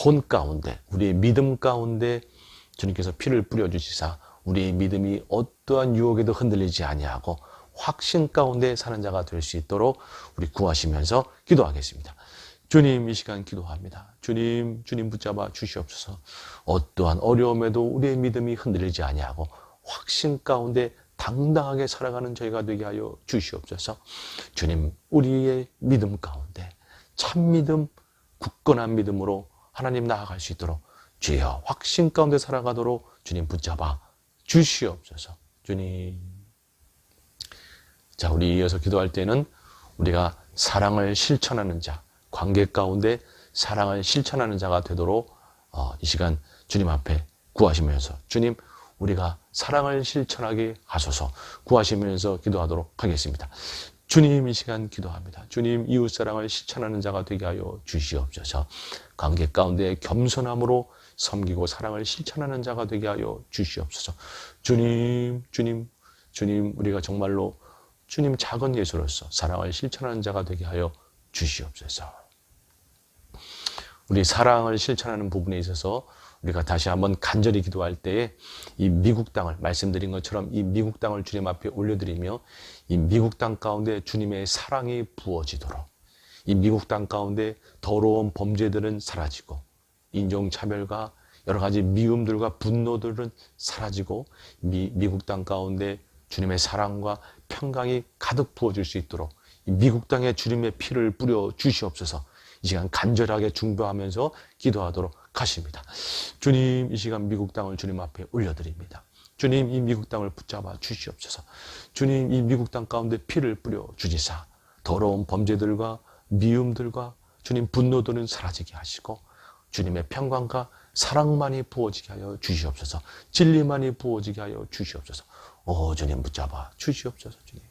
혼 가운데 우리의 믿음 가운데 주님께서 피를 뿌려주시사 우리의 믿음이 어떠한 유혹에도 흔들리지 아니하고 확신 가운데 사는 자가 될 수 있도록 우리 구하시면서 기도하겠습니다. 주님, 이 시간 기도합니다. 주님 붙잡아 주시옵소서. 어떠한 어려움에도 우리의 믿음이 흔들리지 아니하고 확신 가운데 당당하게 살아가는 저희가 되게 하여 주시옵소서. 주님, 우리의 믿음 가운데 참 믿음, 굳건한 믿음으로 하나님 나아갈 수 있도록 주여 확신 가운데 살아가도록 주님 붙잡아 주시옵소서. 주님. 자, 우리 이어서 기도할 때는 우리가 사랑을 실천하는 자, 관계 가운데 사랑을 실천하는 자가 되도록 이 시간 주님 앞에 구하시면서 주님, 우리가 사랑을 실천하게 하소서 구하시면서 기도하도록 하겠습니다. 주님, 이 시간 기도합니다. 주님, 이웃사랑을 실천하는 자가 되게 하여 주시옵소서. 관계 가운데 겸손함으로 섬기고 사랑을 실천하는 자가 되게 하여 주시옵소서. 주님, 우리가 정말로 주님 작은 예수로서 사랑을 실천하는 자가 되게 하여 주시옵소서. 우리 사랑을 실천하는 부분에 있어서 우리가 다시 한번 간절히 기도할 때에 이 미국 땅을 말씀드린 것처럼 이 미국 땅을 주님 앞에 올려드리며 이 미국 땅 가운데 주님의 사랑이 부어지도록 이 미국 땅 가운데 더러운 범죄들은 사라지고 인종차별과 여러 가지 미움들과 분노들은 사라지고 미국 땅 가운데 주님의 사랑과 평강이 가득 부어질 수 있도록 이 미국 땅에 주님의 피를 뿌려 주시옵소서. 이 시간 간절하게 중보하면서 기도하도록 하십니다. 주님, 이 시간 미국 땅을 주님 앞에 올려드립니다. 주님, 이 미국 땅을 붙잡아 주시옵소서. 주님, 이 미국 땅 가운데 피를 뿌려 주시사 더러운 범죄들과 미움들과 주님 분노들은 사라지게 하시고 주님의 평강과 사랑만이 부어지게 하여 주시옵소서. 진리만이 부어지게 하여 주시옵소서. 오, 주님 붙잡아 주시옵소서. 주님.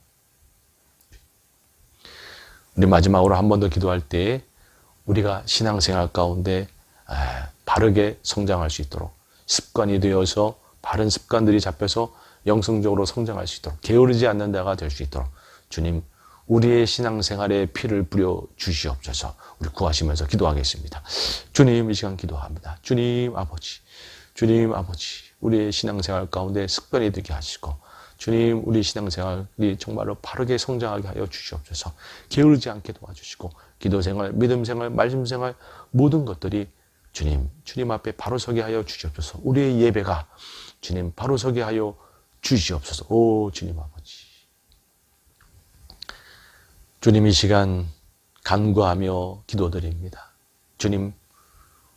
우리 마지막으로 한 번 더 기도할 때 우리가 신앙생활 가운데 바르게 성장할 수 있도록 습관이 되어서 바른 습관들이 잡혀서 영성적으로 성장할 수 있도록 게으르지 않는 자가 될 수 있도록 주님 우리의 신앙생활에 피를 뿌려 주시옵소서. 우리 구하시면서 기도하겠습니다. 주님, 이 시간 기도합니다. 주님 아버지, 우리의 신앙생활 가운데 습관이 되게 하시고 주님, 우리 신앙생활이 정말로 바르게 성장하게 하여 주시옵소서. 게으르지 않게 도와주시고 기도생활, 믿음생활, 말씀생활 모든 것들이 주님 앞에 바로 서게 하여 주시옵소서. 우리의 예배가 주님 바로 서게 하여 주시옵소서. 오, 주님 아버지. 주님, 이 시간 간구하며 기도드립니다. 주님,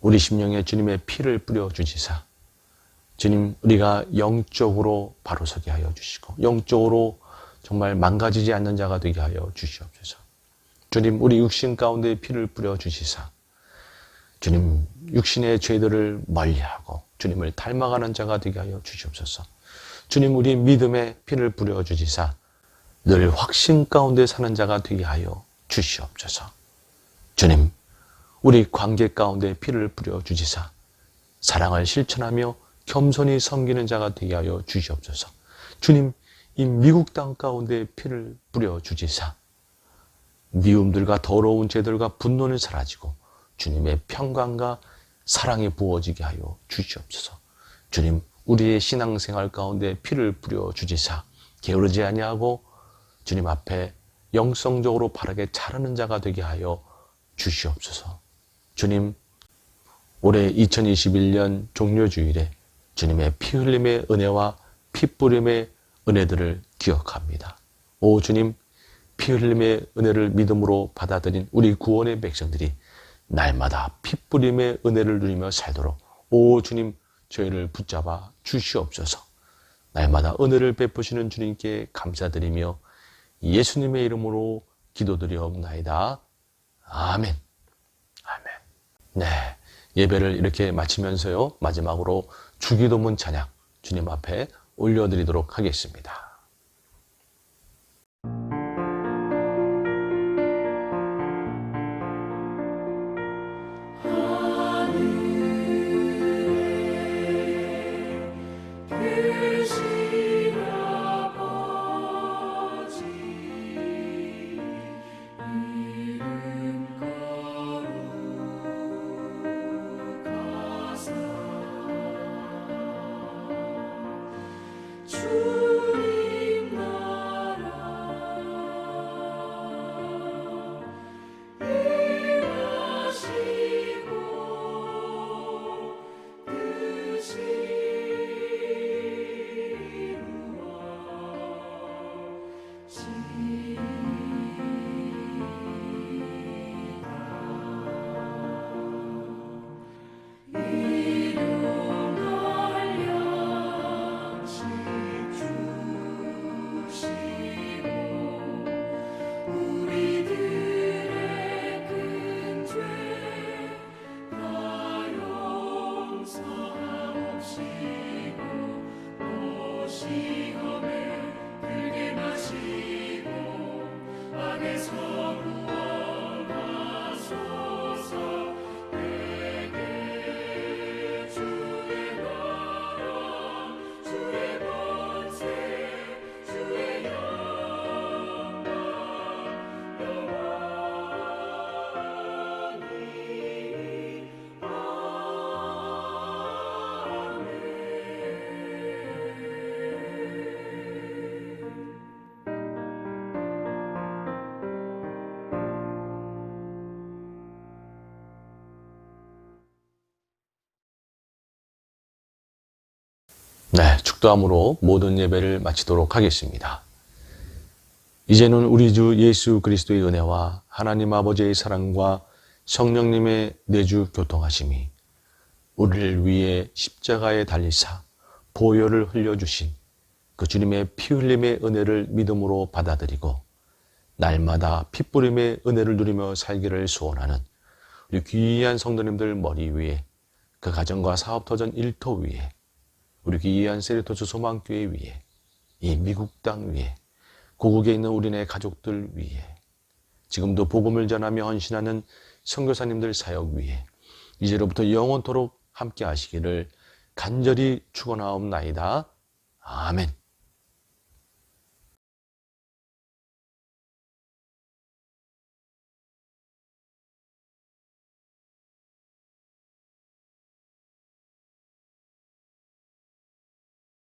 우리 심령에 주님의 피를 뿌려 주시사 주님, 우리가 영적으로 바로 서게 하여 주시고 영적으로 정말 망가지지 않는 자가 되게 하여 주시옵소서. 주님, 우리 육신 가운데 피를 뿌려 주시사 주님, 육신의 죄들을 멀리하고 주님을 닮아가는 자가 되게 하여 주시옵소서. 주님, 우리 믿음에 피를 뿌려 주시사 늘 확신 가운데 사는 자가 되게 하여 주시옵소서. 주님, 우리 관계 가운데 피를 뿌려 주시사 사랑을 실천하며 겸손히 섬기는 자가 되게 하여 주시옵소서. 주님, 이 미국 땅 가운데 피를 뿌려 주시사 미움들과 더러운 죄들과 분노는 사라지고 주님의 평강과 사랑이 부어지게 하여 주시옵소서. 주님, 우리의 신앙생활 가운데 피를 뿌려 주시사 게으르지 아니하고 주님 앞에 영성적으로 바르게 자라는 자가 되게 하여 주시옵소서. 주님, 올해 2021년 종료주일에 주님의 피 흘림의 은혜와 피 뿌림의 은혜들을 기억합니다. 오 주님, 피 흘림의 은혜를 믿음으로 받아들인 우리 구원의 백성들이 날마다 피 뿌림의 은혜를 누리며 살도록 오 주님, 저희를 붙잡아 주시옵소서. 날마다 은혜를 베푸시는 주님께 감사드리며 예수님의 이름으로 기도드리옵나이다. 아멘. 아멘. 네, 예배를 이렇게 마치면서요, 마지막으로 주기도문 찬양 주님 앞에 올려드리도록 하겠습니다. 주님 나라 일하시고 뜻이 우리들의 큰 죄 다 용서하옵시고 또 시험에 들게 마시고 악에서 구원하소서. 내게 주의 나라 주의 권세 주의 영광 네, 축도함으로 모든 예배를 마치도록 하겠습니다. 이제는 우리 주 예수 그리스도의 은혜와 하나님 아버지의 사랑과 성령님의 내주 교통하심이 우리를 위해 십자가에 달리사 보혈을 흘려주신 그 주님의 피 흘림의 은혜를 믿음으로 받아들이고 날마다 핏부림의 은혜를 누리며 살기를 소원하는 우리 귀한 성도님들 머리 위에, 그 가정과 사업터전 일터 위에, 우리 귀한 세리토스 소망교회 위에, 이 미국 땅 위에, 고국에 있는 우리네 가족들 위에, 지금도 복음을 전하며 헌신하는 선교사님들 사역 위에 이제로부터 영원토록 함께 하시기를 간절히 축원하옵나이다. 아멘.